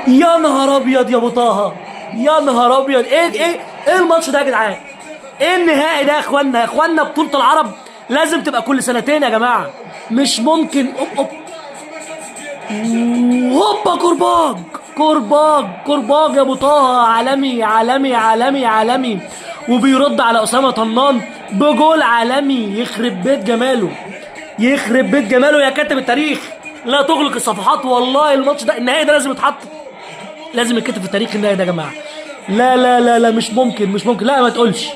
يا نهار ابيض يا ابو طه، يا نهار ابيض. ايه الماتش ده يا جدعان؟ ايه النهائي ده يا اخوانا؟ يا اخوانا بطولة العرب لازم تبقى كل سنتين يا جماعة، مش ممكن. اوب هوبا كرباج، كرباج يا ابو طه، عالمي عالمي عالمي عالمي. وبيرد على اسامه طنان بجول عالمي، يخرب بيت جماله، يخرب بيت جماله يا كاتب التاريخ. لا تغلق الصفحات، والله الماتش ده النهائي ده لازم يتحط، لازم يتكتب في التاريخ النهائي ده يا جماعه. لا لا لا لا، مش ممكن مش ممكن، لا ما تقولش،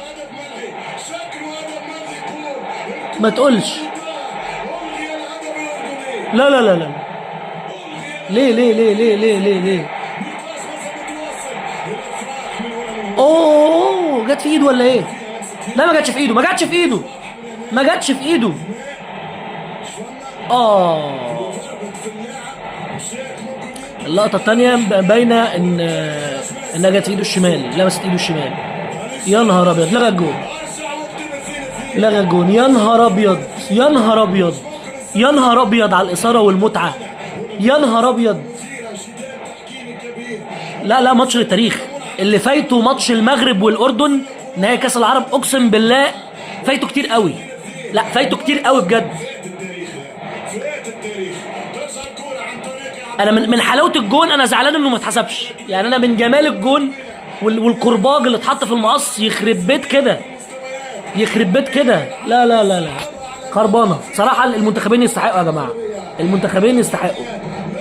ما تقولش. لا لا لا لا، ليه؟ اوه جت في ايده ولا ايه؟ لا ما جاتش في ايده، ما جاتش في ايده، ما جاتش في ايده. اه اللقطة التانية باينة انها جت في ايده الشمال، لمست ايده الشمال. يا نهار ابيض، لغى الجون، لغى الجون. يا نهار ابيض، يا نهار ابيض، يا نهار ابيض على الاثارة والمتعة. يا نهار ابيض. لا لا، ماتش للتاريخ اللي فايته، ماتش المغرب والاردن نهائي كاس العرب، اقسم بالله فايته كتير قوي. لا فايته كتير قوي بجد. انا من حلاوه الجون انا زعلان انه ما اتحسبش، يعني انا من جمال الجون والكرباج اللي اتحط في المقص، يخرب بيت كده، يخرب بيت كده. لا لا لا لا، خربانه صراحه. المنتخبين يستحقوا يا جماعه، المنتخبين يستحقوا.